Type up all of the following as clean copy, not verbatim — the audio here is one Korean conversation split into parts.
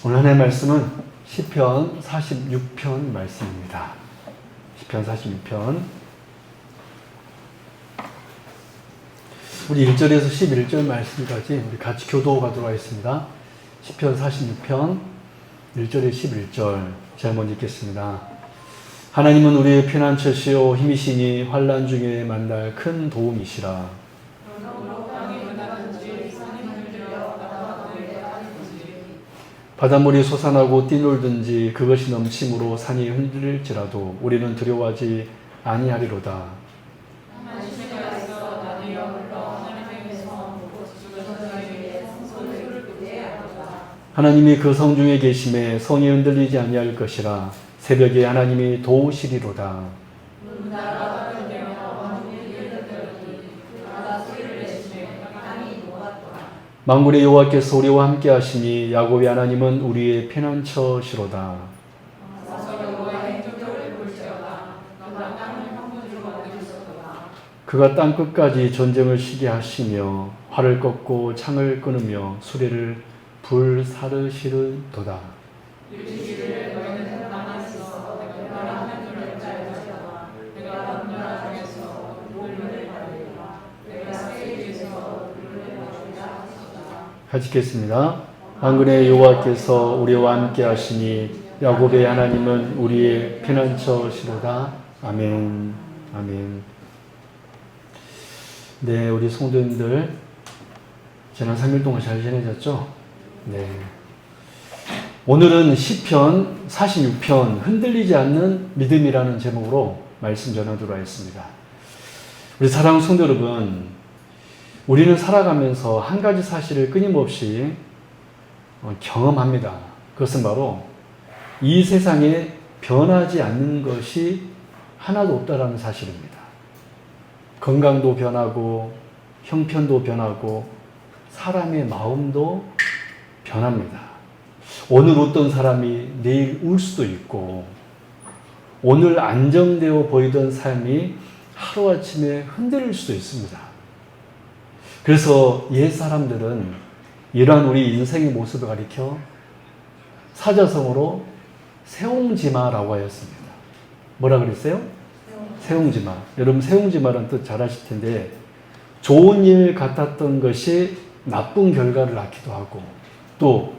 오늘 하나님의 말씀은 시편 46편 말씀입니다. 시편 46편. 우리 1절에서 11절 말씀까지 우리 같이 교도하도록 하겠습니다. 시편 46편 1절에 11절 제가 먼저 읽겠습니다. 하나님은 우리의 피난처시요 힘이시니 환난 중에 만날 큰 도움이시라. 바닷물이 솟아나고 뛰놀든지 그것이 넘침으로 산이 흔들릴지라도 우리는 두려워하지 아니하리로다. 하나님이 그 성 중에 계심에 성이 흔들리지 아니할 것이라. 새벽에 하나님이 도우시리로다. 만군의 여호와께서 우리와 함께 하시니 야곱의 하나님은 우리의 피난처시로다. 그가 땅 끝까지 전쟁을 쉬게 하시며 활을 꺾고 창을 끊으며 수레를 불사르시르도다. 같이 읽겠습니다. 만군의 여호와께서 우리와 함께 하시니 야곱의 하나님은 우리의 피난처시로다. 아멘. 아멘. 네, 우리 성도님들 지난 3일 동안 잘 지내셨죠? 네. 오늘은 시편 46편 흔들리지 않는 믿음이라는 제목으로 말씀 전하도록 하겠습니다. 우리 사랑하는 성도 여러분, 우리는 살아가면서 한 가지 사실을 끊임없이 경험합니다. 그것은 바로 이 세상에 변하지 않는 것이 하나도 없다라는 사실입니다. 건강도 변하고 형편도 변하고 사람의 마음도 변합니다. 오늘 웃던 사람이 내일 울 수도 있고 오늘 안정되어 보이던 삶이 하루아침에 흔들릴 수도 있습니다. 그래서 옛 사람들은 이러한 우리 인생의 모습을 가리켜 사자성어로 세옹지마라고 하였습니다. 뭐라 그랬어요? 세옹지마. 여러분 세옹지마라는 뜻 잘 아실 텐데 좋은 일 같았던 것이 나쁜 결과를 낳기도 하고 또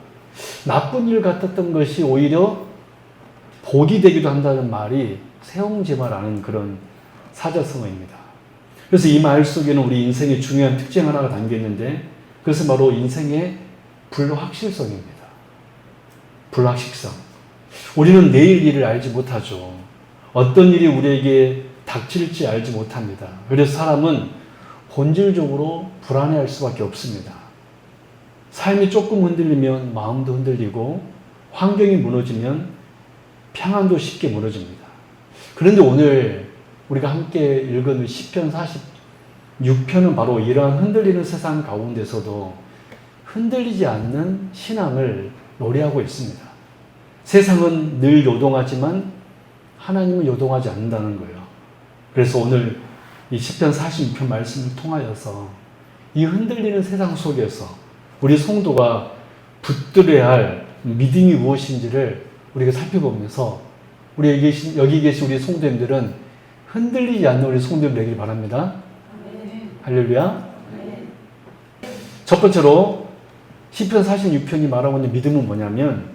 나쁜 일 같았던 것이 오히려 복이 되기도 한다는 말이 세옹지마라는 그런 사자성어입니다. 그래서 이 말 속에는 우리 인생의 중요한 특징 하나가 담겨 있는데 그것은 바로 인생의 불확실성입니다. 불확실성. 우리는 내일 일을 알지 못하죠. 어떤 일이 우리에게 닥칠지 알지 못합니다. 그래서 사람은 본질적으로 불안해할 수밖에 없습니다. 삶이 조금 흔들리면 마음도 흔들리고 환경이 무너지면 평안도 쉽게 무너집니다. 그런데 오늘 우리가 함께 읽은 시편 46편은 바로 이러한 흔들리는 세상 가운데서도 흔들리지 않는 신앙을 노래하고 있습니다. 세상은 늘 요동하지만 하나님은 요동하지 않는다는 거예요. 그래서 오늘 이 시편 46편 말씀을 통하여서 이 흔들리는 세상 속에서 우리 성도가 붙들어야 할 믿음이 무엇인지를 우리가 살펴보면서 우리 여기 계신 우리 성도님들은 흔들리지 않는 우리 성도님 되길 바랍니다. 네. 할렐루야. 네. 첫 번째로 시편 46편이 말하고 있는 믿음은 뭐냐면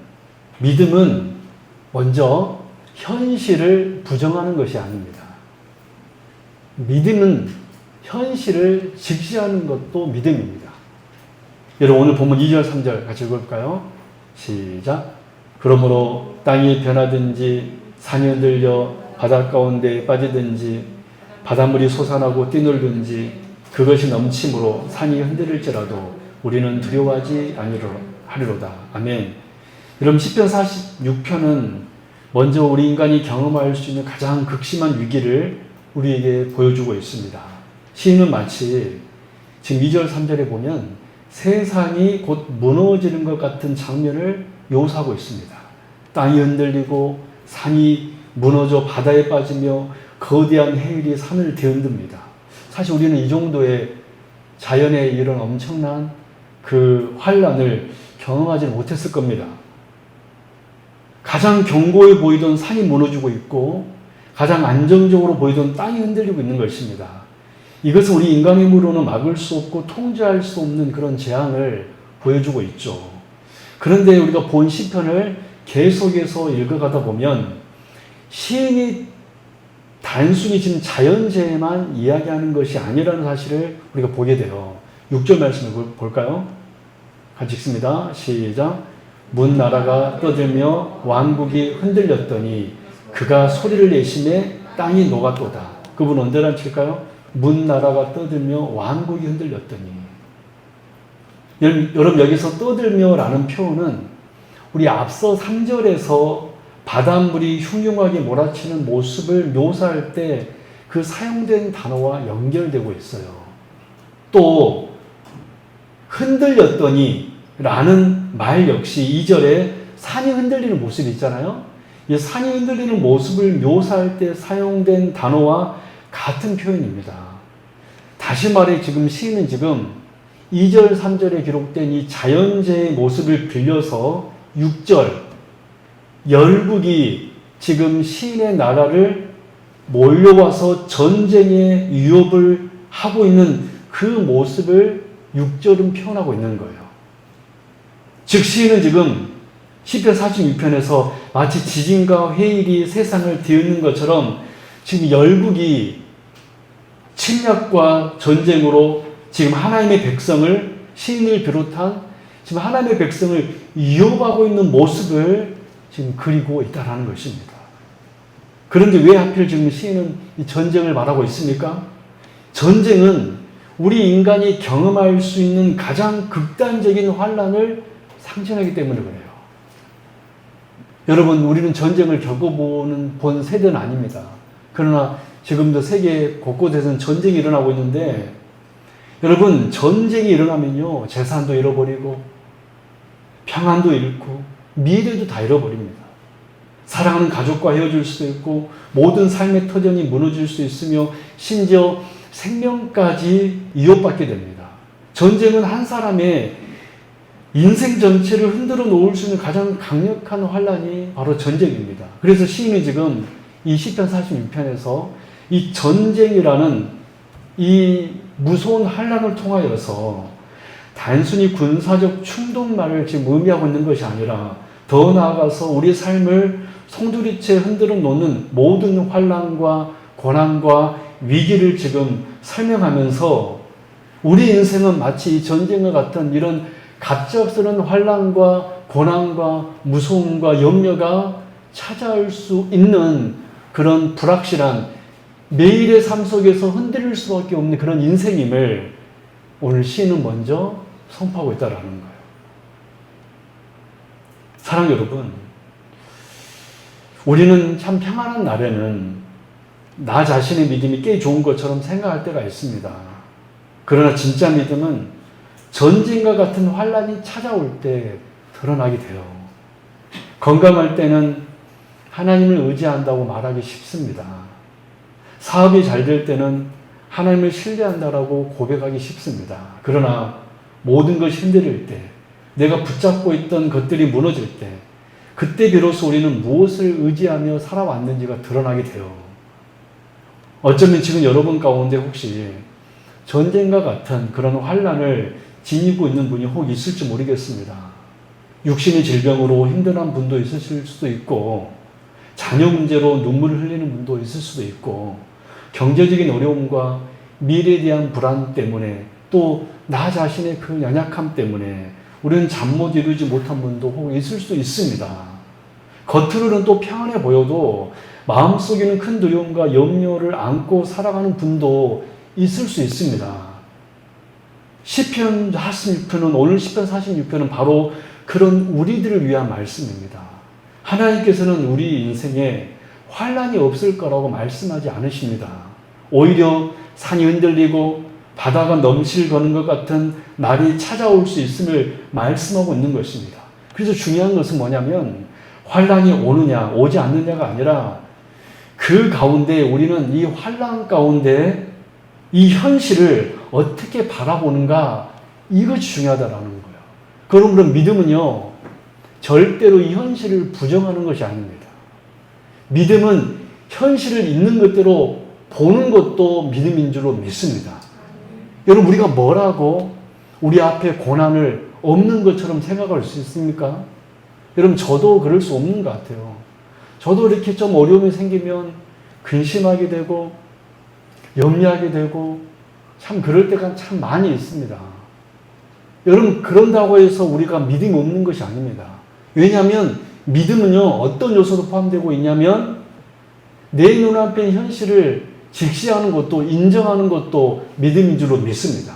믿음은 먼저 현실을 부정하는 것이 아닙니다. 믿음은 현실을 직시하는 것도 믿음입니다. 여러분 오늘 본문 2절 3절 같이 읽어볼까요? 시작. 그러므로 땅이 변하든지 산이 흔들려 바다 가운데 빠지든지 바닷물이 솟아나고 뛰놀든지 그것이 넘침으로 산이 흔들릴지라도 우리는 두려워하지 아니하리로다. 아멘. 여러분 시편 46편은 먼저 우리 인간이 경험할 수 있는 가장 극심한 위기를 우리에게 보여주고 있습니다. 시인은 마치 지금 2절 3절에 보면 세상이 곧 무너지는 것 같은 장면을 묘사하고 있습니다. 땅이 흔들리고 산이 무너져 바다에 빠지며 거대한 해일이 산을 뒤흔듭니다. 사실 우리는 이 정도의 자연의 이런 엄청난 그 환란을 경험하지 못했을 겁니다. 가장 견고해 보이던 산이 무너지고 있고 가장 안정적으로 보이던 땅이 흔들리고 있는 것입니다. 이것은 우리 인간의 힘으로는 막을 수 없고 통제할 수 없는 그런 재앙을 보여주고 있죠. 그런데 우리가 본 시편을 계속해서 읽어가다 보면 시인이 단순히 지금 자연재해만 이야기하는 것이 아니라는 사실을 우리가 보게 돼요. 6절 말씀을 볼까요? 같이 읽습니다. 시작. 문 나라가 떠들며 왕국이 흔들렸더니 그가 소리를 내심에 땅이 녹았도다. 그분 언제란 칠까요? 문 나라가 떠들며 왕국이 흔들렸더니. 여러분 여기서 떠들며라는 표현은 우리 앞서 3절에서 바닷물이 흉흉하게 몰아치는 모습을 묘사할 때 그 사용된 단어와 연결되고 있어요. 또 흔들렸더니 라는 말 역시 2절에 산이 흔들리는 모습이 있잖아요. 이 산이 흔들리는 모습을 묘사할 때 사용된 단어와 같은 표현입니다. 다시 말해 지금 시인은 지금 2절, 3절에 기록된 이 자연재해의 모습을 빌려서 6절 열국이 지금 시인의 나라를 몰려와서 전쟁의 위협을 하고 있는 그 모습을 6절은 표현하고 있는 거예요. 즉 시인은 지금 시편 46편에서 마치 지진과 회일이 세상을 뒤흔는 것처럼 지금 열국이 침략과 전쟁으로 지금 하나님의 백성을 시인을 비롯한 지금 하나님의 백성을 위협하고 있는 모습을 지금 그리고 있다는 것입니다. 그런데 왜 하필 지금 시인은 이 전쟁을 말하고 있습니까? 전쟁은 우리 인간이 경험할 수 있는 가장 극단적인 환난을 상징하기 때문에 그래요. 여러분 우리는 전쟁을 본 세대는 아닙니다. 그러나 지금도 세계 곳곳에서는 전쟁이 일어나고 있는데 여러분 전쟁이 일어나면요 재산도 잃어버리고 평안도 잃고 미래도 다 잃어버립니다. 사랑하는 가족과 헤어질 수도 있고 모든 삶의 터전이 무너질 수 있으며 심지어 생명까지 위협받게 됩니다. 전쟁은 한 사람의 인생 전체를 흔들어 놓을 수 있는 가장 강력한 환란이 바로 전쟁입니다. 그래서 시인이 지금 이 시편 46편에서 이 전쟁이라는 이 무서운 환란을 통하여서 단순히 군사적 충동만을 지금 의미하고 있는 것이 아니라 더 나아가서 우리 삶을 송두리째 흔들어 놓는 모든 환난과 고난과 위기를 지금 설명하면서 우리 인생은 마치 이 전쟁과 같은 이런 갑작스러운 환난과 고난과 무서움과 염려가 찾아올 수 있는 그런 불확실한 매일의 삶 속에서 흔들릴 수밖에 없는 그런 인생임을 오늘 시인은 먼저 선포하고 있다는 거예요. 사랑 여러분, 우리는 참 평안한 날에는 나 자신의 믿음이 꽤 좋은 것처럼 생각할 때가 있습니다. 그러나 진짜 믿음은 전쟁과 같은 환란이 찾아올 때 드러나게 돼요. 건강할 때는 하나님을 의지한다고 말하기 쉽습니다. 사업이 잘 될 때는 하나님을 신뢰한다라고 고백하기 쉽습니다. 그러나 모든 것이 흔들릴 때, 내가 붙잡고 있던 것들이 무너질 때, 그때 비로소 우리는 무엇을 의지하며 살아왔는지가 드러나게 돼요. 어쩌면 지금 여러분 가운데 혹시 전쟁과 같은 그런 환란을 지니고 있는 분이 혹 있을지 모르겠습니다. 육신의 질병으로 힘든 분도 있으실 수도 있고, 자녀 문제로 눈물을 흘리는 분도 있을 수도 있고, 경제적인 어려움과 미래에 대한 불안 때문에 또 나 자신의 그 연약함 때문에 우리는 잠 못 이루지 못한 분도 혹 있을 수 있습니다. 겉으로는 또 평안해 보여도 마음속에는 큰 두려움과 염려를 안고 살아가는 분도 있을 수 있습니다. 시편 46편은 오늘 시편 46편은 바로 그런 우리들을 위한 말씀입니다. 하나님께서는 우리 인생에 환란이 없을 거라고 말씀하지 않으십니다. 오히려 산이 흔들리고 바다가 넘실거는 것 같은 날이 찾아올 수 있음을 말씀하고 있는 것입니다. 그래서 중요한 것은 뭐냐면 환란이 오느냐 오지 않느냐가 아니라 그 가운데 우리는 이 환란 가운데 이 현실을 어떻게 바라보는가, 이것이 중요하다라는 거예요. 그럼 믿음은요 절대로 이 현실을 부정하는 것이 아닙니다. 믿음은 현실을 있는 것대로 보는 것도 믿음인 줄로 믿습니다. 여러분, 우리가 뭐라고 우리 앞에 고난을 없는 것처럼 생각할 수 있습니까? 여러분, 저도 그럴 수 없는 것 같아요. 저도 이렇게 좀 어려움이 생기면 근심하게 되고 염려하게 되고 참 그럴 때가 참 많이 있습니다. 여러분, 그런다고 해서 우리가 믿음이 없는 것이 아닙니다. 왜냐하면 믿음은요, 어떤 요소도 포함되고 있냐면 내 눈앞에 현실을 직시하는 것도 인정하는 것도 믿음인 줄로 믿습니다.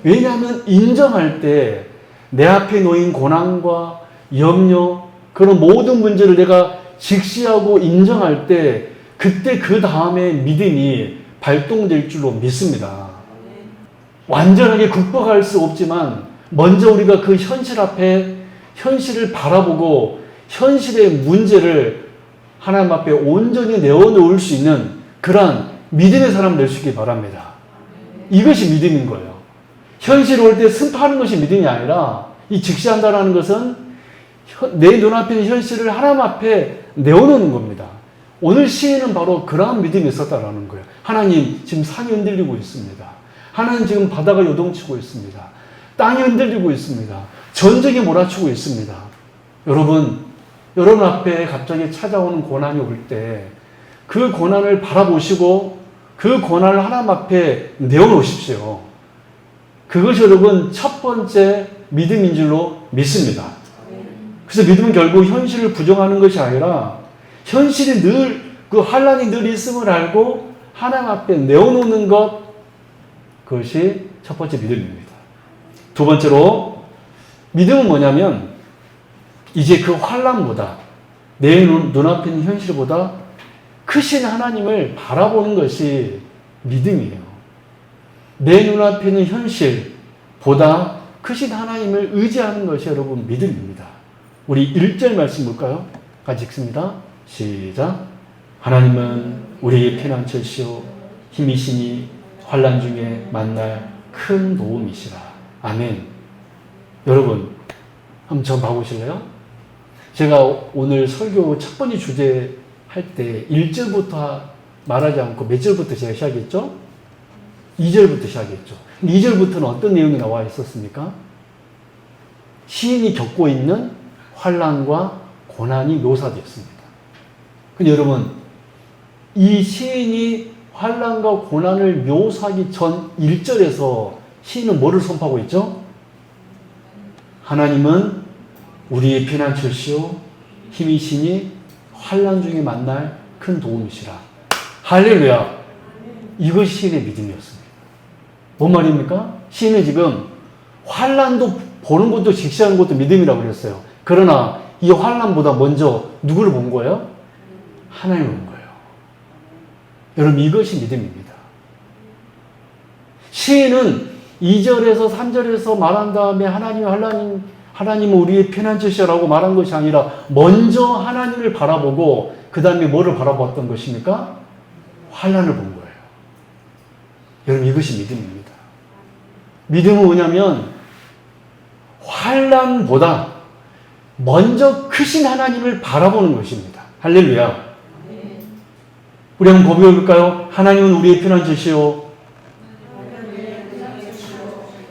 왜냐하면 인정할 때 내 앞에 놓인 고난과 염려, 그런 모든 문제를 내가 직시하고 인정할 때 그때 그 다음에 믿음이 발동될 줄로 믿습니다. 완전하게 극복할 수 없지만 먼저 우리가 그 현실 앞에 현실을 바라보고 현실의 문제를 하나님 앞에 온전히 내어놓을 수 있는 그러한 믿음의 사람 될 수 있기 바랍니다. 이것이 믿음인 거예요. 현실 올 때 승파하는 것이 믿음이 아니라 이 직시한다는 것은 내 눈앞에 있는 현실을 하나님 앞에 내어놓는 겁니다. 오늘 시인은 바로 그러한 믿음이 있었다라는 거예요. 하나님, 지금 산이 흔들리고 있습니다. 하나님, 지금 바다가 요동치고 있습니다. 땅이 흔들리고 있습니다. 전쟁이 몰아치고 있습니다. 여러분 앞에 갑자기 찾아오는 고난이 올 때 그 고난을 바라보시고 그 고난을 하나님 앞에 내어놓으십시오. 그것이 여러분 첫 번째 믿음인 줄로 믿습니다. 그래서 믿음은 결국 현실을 부정하는 것이 아니라 현실이 늘, 그 환난이 늘 있음을 알고 하나님 앞에 내어놓는 것, 그것이 첫 번째 믿음입니다. 두 번째로 믿음은 뭐냐면 이제 그 환난보다 내 눈앞에 있는 현실보다 크신 하나님을 바라보는 것이 믿음이에요. 내 눈앞에 있는 현실보다 크신 하나님을 의지하는 것이 여러분 믿음입니다. 우리 1절 말씀 볼까요? 같이 읽습니다. 시작. 하나님은 우리의 피난처시오 힘이시니 환난 중에 만날 큰 도움이시라. 아멘. 여러분 한번 저 봐보실래요? 제가 오늘 설교 첫 번째 주제 할 때 1절부터 말하지 않고 몇 절부터 제가 시작했죠? 2절부터 시작했죠. 2절부터는 어떤 내용이 나와 있었습니까? 시인이 겪고 있는 환난과 고난이 묘사되었습니다. 근데 여러분, 이 시인이 환난과 고난을 묘사하기 전 1절에서 시인은 뭐를 선포하고 있죠? 하나님은 우리의 피난처시오 힘이시니 환난 중에 만날 큰 도움이시라. 할렐루야. 이것이 시인의 믿음이었습니다. 뭔 말입니까? 시인은 지금 환난도 보는 것도 직시하는 것도 믿음이라고 그랬어요. 그러나 이 환난보다 먼저 누구를 본 거예요? 하나님을 본 거예요. 여러분, 이것이 믿음입니다. 시인은 2절에서 3절에서 말한 다음에 하나님은 우리의 피난처시라고 말한 것이 아니라 먼저 하나님을 바라보고 그 다음에 뭐를 바라보았던 것입니까? 환난을 본 거예요. 여러분, 이것이 믿음입니다. 믿음은 뭐냐면 환난보다 먼저 크신 하나님을 바라보는 것입니다. 할렐루야. 우리 한번 고백해 볼까요? 하나님은 우리의 피난처시오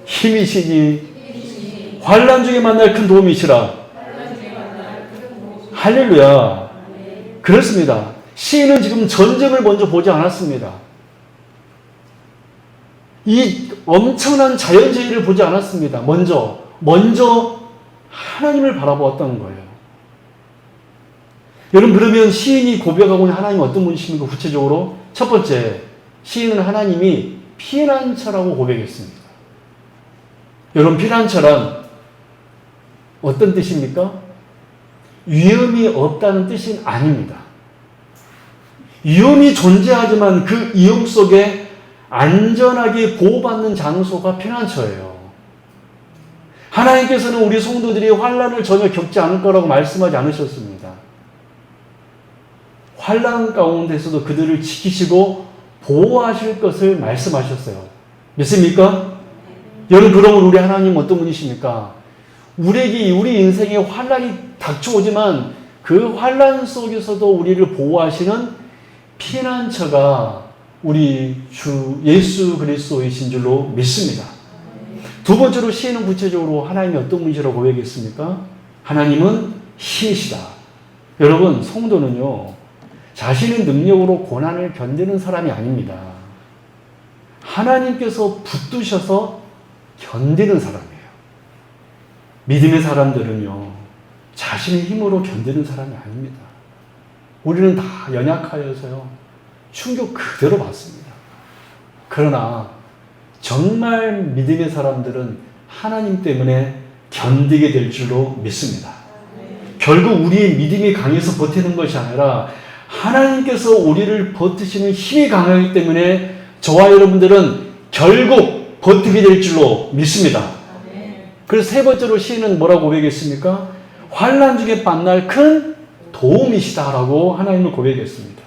힘이시니 환난 중에 만날 큰 도움이시라. 할렐루야. 그렇습니다. 시인은 지금 전쟁을 먼저 보지 않았습니다. 이 엄청난 자연재해를 보지 않았습니다. 먼저 하나님을 바라보았다는 거예요. 여러분, 그러면 시인이 고백하고 있는 하나님은 어떤 분이십니까? 구체적으로 첫 번째, 시인은 하나님이 피난처라고 고백했습니다. 여러분, 피난처란 어떤 뜻입니까? 위험이 없다는 뜻은 아닙니다. 위험이 존재하지만 그 위험 속에 안전하게 보호받는 장소가 피난처예요. 하나님께서는 우리 성도들이 환난을 전혀 겪지 않을 거라고 말씀하지 않으셨습니다. 환난 가운데서도 그들을 지키시고 보호하실 것을 말씀하셨어요. 믿습니까? 여러분, 그러면 우리 하나님 어떤 분이십니까? 우리 인생에 환란이 닥쳐오지만 그 환란 속에서도 우리를 보호하시는 피난처가 우리 주 예수 그리스도이신 줄로 믿습니다. 두 번째로 시인은 구체적으로 하나님이 어떤 분이시라고 고백했습니까? 하나님은 힘이시다. 여러분, 성도는요, 자신의 능력으로 고난을 견디는 사람이 아닙니다. 하나님께서 붙드셔서 견디는 사람이에요. 믿음의 사람들은요, 자신의 힘으로 견디는 사람이 아닙니다. 우리는 다 연약하여서요, 충격 그대로 받습니다. 그러나 정말 믿음의 사람들은 하나님 때문에 견디게 될 줄로 믿습니다. 결국 우리의 믿음이 강해서 버티는 것이 아니라 하나님께서 우리를 버티시는 힘이 강하기 때문에 저와 여러분들은 결국 버티게 될 줄로 믿습니다. 그래서 세 번째로 시인은 뭐라고 고백했습니까? 환난 중에 만날 큰 도움이시다라고 하나님을 고백했습니다.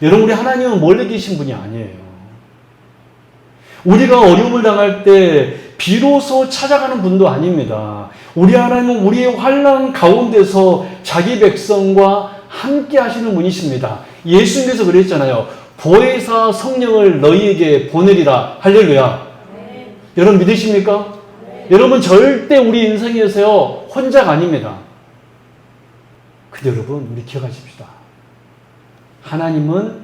여러분, 우리 하나님은 멀리 계신 분이 아니에요. 우리가 어려움을 당할 때 비로소 찾아가는 분도 아닙니다. 우리 하나님은 우리의 환난 가운데서 자기 백성과 함께 하시는 분이십니다. 예수님께서 그랬잖아요. 보혜사 성령을 너희에게 보내리라. 할렐루야. 네. 여러분 믿으십니까? 네. 여러분 절대 우리 인생에서요 혼자가 아닙니다. 근데 여러분 우리 기억하십시다. 하나님은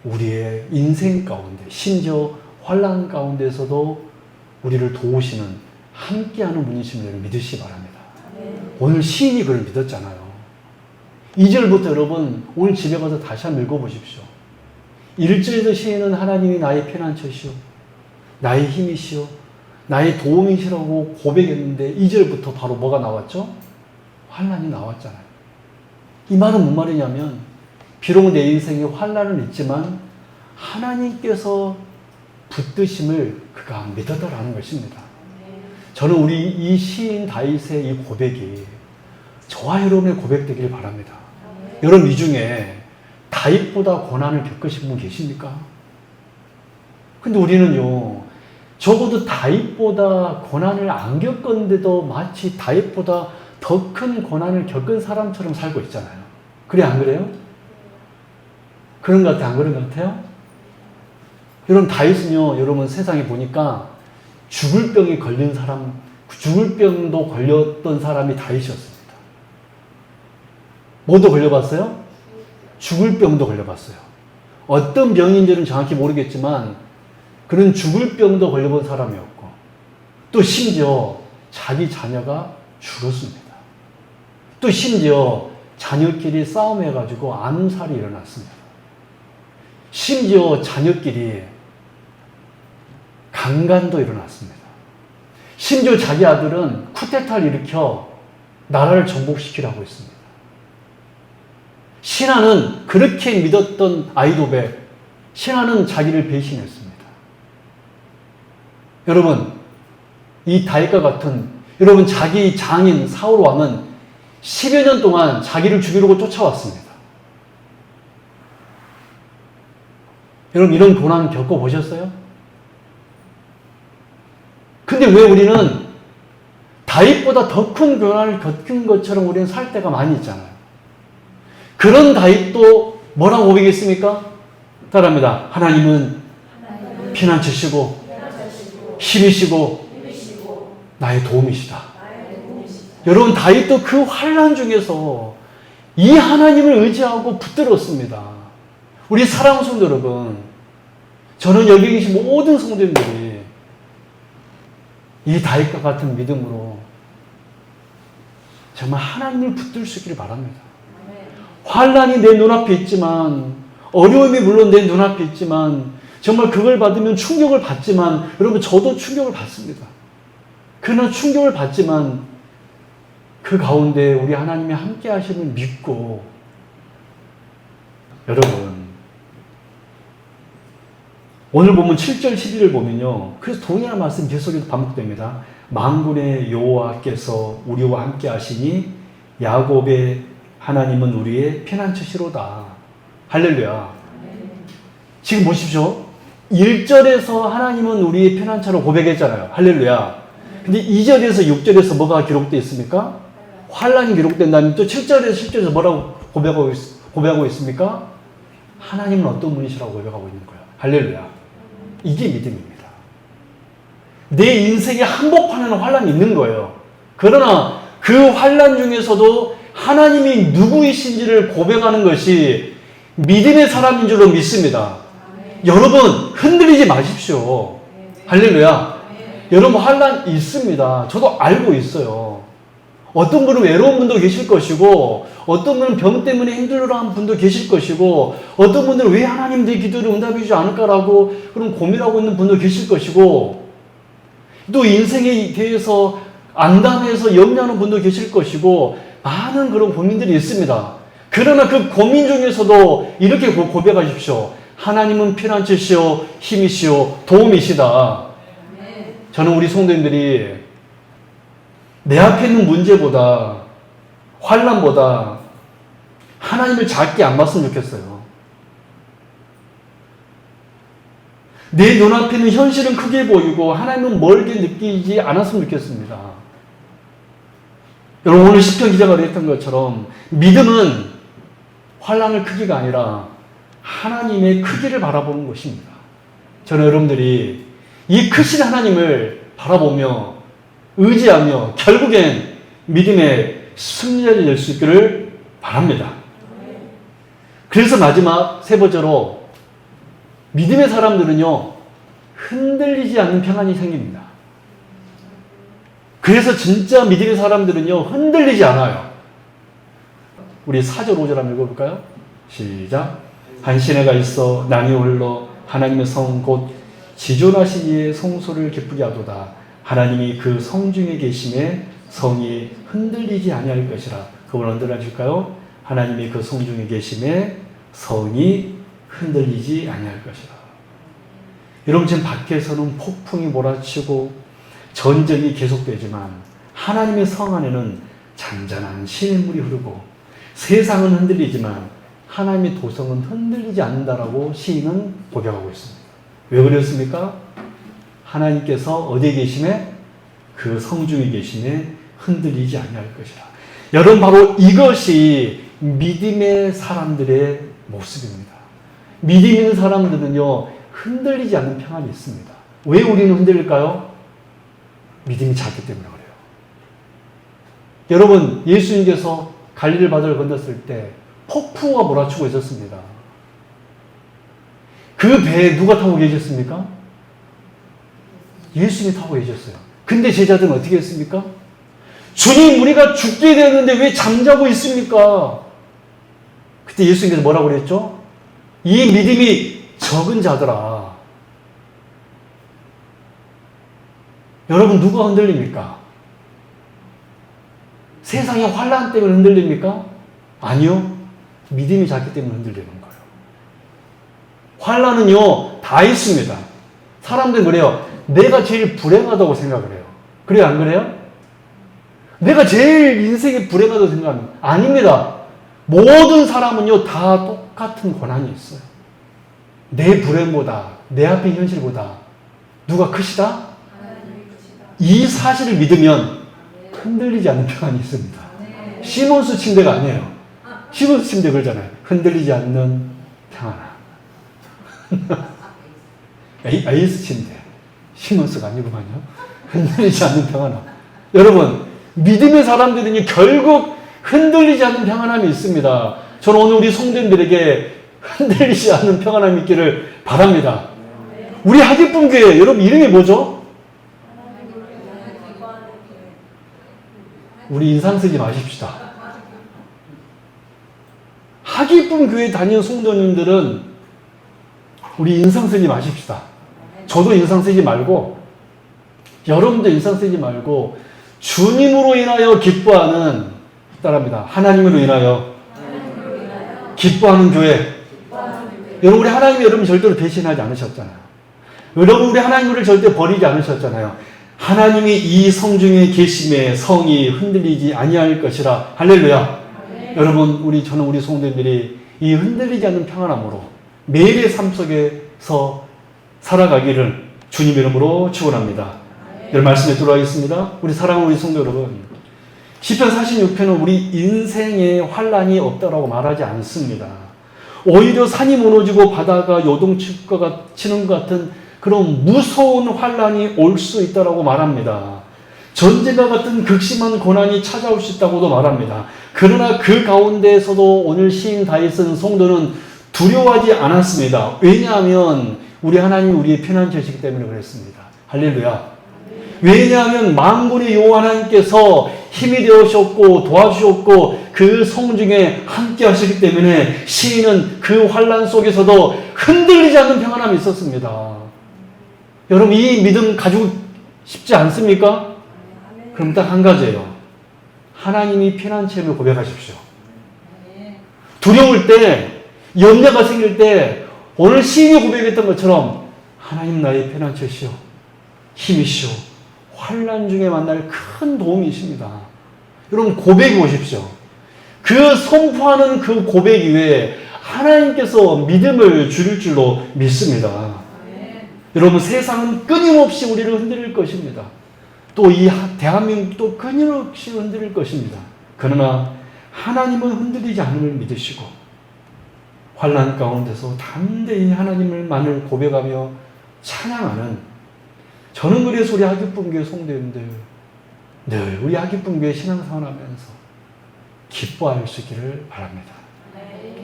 우리의 인생 가운데 심지어 환난 가운데서도 우리를 도우시는 함께하는 분이심을 믿으시기 바랍니다. 네. 오늘 시인이 그걸 믿었잖아요. 2절부터 여러분 오늘 집에 가서 다시 한번 읽어보십시오. 1절에서 시인은 하나님이 나의 피난처시오, 나의 힘이시오, 나의 도움이시라고 고백했는데 2절부터 바로 뭐가 나왔죠? 환난이 나왔잖아요. 이 말은 무슨 말이냐면 비록 내 인생에 환난은 있지만 하나님께서 붙드심을 그가 믿었다라는 것입니다. 저는 우리 이 시인 다윗의 이 고백이 저와 여러분의 고백되길 바랍니다. 여러분 이 중에 다윗보다 고난을 겪으신 분 계십니까? 근데 우리는요, 적어도 다윗보다 고난을 안 겪었는데도 마치 다윗보다 더 큰 고난을 겪은 사람처럼 살고 있잖아요. 그래, 안 그래요? 그런 것 같아요? 안 그런 것 같아요? 여러분, 다윗은요, 여러분 세상에 보니까 죽을 병이 걸린 사람, 죽을 병도 걸렸던 사람이 다윗이었습니다. 뭐도 걸려봤어요? 죽을 병도 걸려봤어요. 어떤 병인지는 정확히 모르겠지만 그는 죽을 병도 걸려본 사람이었고 또 심지어 자기 자녀가 죽었습니다. 또 심지어 자녀끼리 싸움해가지고 암살이 일어났습니다. 심지어 자녀끼리 강간도 일어났습니다. 심지어 자기 아들은 쿠데타를 일으켜 나라를 정복시키라고 했습니다. 신하는 그렇게 믿었던 아이도벳, 신하는 자기를 배신했습니다. 여러분, 이 다윗과 같은 여러분 자기 장인 사울 왕은 10여 년 동안 자기를 죽이려고 쫓아왔습니다. 여러분 이런 고난 겪어보셨어요? 근데 왜 우리는 다윗보다 더 큰 고난을 겪은 것처럼 우리는 살 때가 많이 있잖아요. 그런 다윗도 뭐라고 고백했습니까? 따라합니다. 하나님은 피난처시고 힘이시고 나의 도움이시다. 여러분 다윗도 그 환난 중에서 이 하나님을 의지하고 붙들었습니다. 우리 사랑하는 성도 여러분, 저는 여기 계신 모든 성도님들이 이 다윗과 같은 믿음으로 정말 하나님을 붙들 수 있기를 바랍니다. 환난이 내 눈앞에 있지만, 어려움이 물론 내 눈앞에 있지만, 정말 그걸 받으면 충격을 받지만, 여러분 저도 충격을 받습니다. 그러나 충격을 받지만 그 가운데 우리 하나님이 함께 하심을 믿고, 여러분 오늘 보면 7절 11을 보면요, 그래서 동일한 말씀 계속해서 반복됩니다. 만군의 여호와께서 우리와 함께 하시니 야곱의 하나님은 우리의 피난처시로다. 할렐루야. 지금 보십시오. 1절에서 하나님은 우리의 피난처로 고백했잖아요. 할렐루야. 근데 2절에서 6절에서 뭐가 기록되어 있습니까? 환란이 기록된다면 또 7절에서 10절에서 뭐라고 고백하고 있습니까? 하나님은 어떤 분이시라고 고백하고 있는 거예요. 할렐루야. 이게 믿음입니다. 내 인생에 한복판에는 환란이 있는 거예요. 그러나 그 환란 중에서도 하나님이 누구이신지를 고백하는 것이 믿음의 사람인 줄로 믿습니다. 여러분 흔들리지 마십시오. 할렐루야. 여러분 환란 있습니다. 저도 알고 있어요. 어떤 분은 외로운 분도 계실 것이고 어떤 분은 병 때문에 힘들어하는 분도 계실 것이고 어떤 분들은 왜 하나님 내 기도를 응답해 주지 않을까라고 그런 고민하고 있는 분도 계실 것이고 또 인생에 대해서 안담해서 염려하는 분도 계실 것이고 많은 그런 고민들이 있습니다. 그러나 그 고민 중에서도 이렇게 고백하십시오. 하나님은 피난처시오 힘이시오 도움이시다. 저는 우리 성도님들이 내 앞에 있는 문제보다 환난보다 하나님을 작게 안 봤으면 좋겠어요. 내 눈앞에 있는 현실은 크게 보이고 하나님은 멀게 느끼지 않았으면 좋겠습니다. 여러분 오늘 시편 기자가 그랬던 것처럼 믿음은 환난의 크기가 아니라 하나님의 크기를 바라보는 것입니다. 저는 여러분들이 이 크신 하나님을 바라보며 의지하며 결국엔 믿음의 승리자가 될 수 있기를 바랍니다. 그래서 마지막 세 번째로 믿음의 사람들은요 흔들리지 않는 평안이 생깁니다. 그래서 진짜 믿음의 사람들은요 흔들리지 않아요. 우리 4절 5절 한번 읽어볼까요? 시작. 한 시내가 있어 낭이 흘러 하나님의 성 곧 지존하신 이의 성소를 기쁘게 하도다. 하나님이 그 성 중에 계심에 성이 흔들리지 아니할 것이라. 그걸 언제나 줄까요? 하나님이 그 성 중에 계심에 성이 흔들리지 아니할 것이라. 여러분 지금 밖에서는 폭풍이 몰아치고 전쟁이 계속되지만 하나님의 성 안에는 잔잔한 시냇물이 흐르고 세상은 흔들리지만 하나님의 도성은 흔들리지 않는다라고 시인은 고백하고 있습니다. 왜 그랬습니까? 하나님께서 어디에 계심에? 그 성중에 계심에 흔들리지 아니할 것이라. 여러분 바로 이것이 믿음의 사람들의 모습입니다. 믿음 있는 사람들은요 흔들리지 않는 평안이 있습니다. 왜 우리는 흔들릴까요? 믿음이 작기 때문에 그래요. 여러분 예수님께서 갈릴리 바다를 건넜을 때 폭풍우가 몰아치고 있었습니다. 그 배에 누가 타고 계셨습니까? 예수님이 타고 계셨어요. 근데 제자들은 어떻게 했습니까? 주님 우리가 죽게 되었는데 왜 잠자고 있습니까? 그때 예수님께서 뭐라고 그랬죠? 이 믿음이 적은 자들아. 여러분 누가 흔들립니까? 세상의 환난 때문에 흔들립니까? 아니요. 믿음이 작기 때문에 흔들리는 거예요. 환난은요 다 있습니다. 사람들은 그래요. 내가 제일 불행하다고 생각을 해요. 그래요 안 그래요? 내가 제일 인생에 불행하다고 생각합니다. 아닙니다. 모든 사람은요 다 똑같은 고난이 있어요. 내 불행보다 내 앞에 현실보다 누가 크시다? 이 사실을 믿으면 흔들리지 않는 평안이 있습니다. 시몬스 침대가 아니에요. 시몬스 침대 그러잖아요. 흔들리지 않는 평안아. 에이스 침대. 시몬스가 아니구만요. 흔들리지 않는 평안함. 여러분 믿음의 사람들은 결국 흔들리지 않는 평안함이 있습니다. 저는 오늘 우리 성도님들에게 흔들리지 않는 평안함이 있기를 바랍니다. 우리 하기쁨 교회 여러분 이름이 뭐죠? 우리 인상 쓰지 마십시다. 하기쁨 교회 다니는 성도님들은 우리 인상 쓰지 마십시다. 저도 인상 쓰지 말고 여러분도 인상 쓰지 말고 주님으로 인하여 기뻐하는 따라합니다. 하나님으로 인하여 기뻐하는 교회. 여러분 우리 하나님이 여러분 절대로 배신하지 않으셨잖아요. 여러분 우리 하나님을 절대 버리지 않으셨잖아요. 하나님이 이 성중에 계심에 성이 흔들리지 아니할 것이라. 할렐루야. 여러분 저는 우리 성도님들이 이 흔들리지 않는 평안함으로 매일의 삶 속에서 살아가기를 주님 이름으로 축원합니다. 여러분 말씀에 들어가겠습니다. 우리 사랑하는 우리 성도 여러분, 시편 46편은 우리 인생에 환란이 없다라고 말하지 않습니다. 오히려 산이 무너지고 바다가 요동치는 것 같은 그런 무서운 환란이 올 수 있다라고 말합니다. 전쟁과 같은 극심한 고난이 찾아올 수 있다고도 말합니다. 그러나 그 가운데에서도 오늘 시인 다윗은 성도는 두려워하지 않았습니다. 왜냐하면 우리 하나님 우리의 피난처시기 때문에 그랬습니다. 할렐루야. 왜냐하면 만군의 여호와 하나님께서 힘이 되어주셨고 도와주셨고 그 성중에 함께 하시기 때문에 시인은 그 환난 속에서도 흔들리지 않는 평안함이 있었습니다. 여러분 이 믿음 가지고 싶지 않습니까? 그럼 딱 한 가지예요. 하나님이 피난처임을 고백하십시오. 두려울 때, 염려가 생길 때 오늘 시인이 고백했던 것처럼 하나님 나의 피난처시오, 힘이시오, 환난 중에 만날 큰 도움이십니다. 여러분 고백해 보십시오. 그 선포하는 그 고백 이외에 하나님께서 믿음을 주실 줄로 믿습니다. 여러분 세상은 끊임없이 우리를 흔들릴 것입니다. 또 이 대한민국도 끊임없이 흔들릴 것입니다. 그러나 하나님은 흔들리지 않음을 믿으시고 환난 가운데서 담대히 하나님을만을 고백하며 찬양하는, 저는 그래서 우리 하기쁨교회 성도님들 늘 우리 하기쁨교회 신앙생활하면서 기뻐할 수 있기를 바랍니다.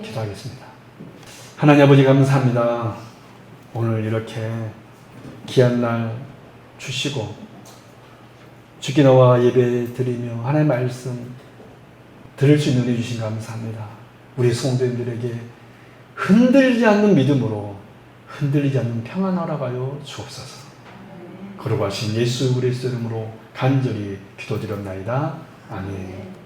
기도하겠습니다. 하나님 아버지 감사합니다. 오늘 이렇게 귀한 날 주시고 주께 나와 예배 드리며 하나님의 말씀 들을 수 있는 은혜 주신 감사합니다. 우리 성도님들에게 흔들리지 않는 믿음으로 흔들리지 않는 평안 허락하여 주옵소서. 거룩하신 예수 그리스도 이름으로 간절히 기도드렸나이다. 아멘.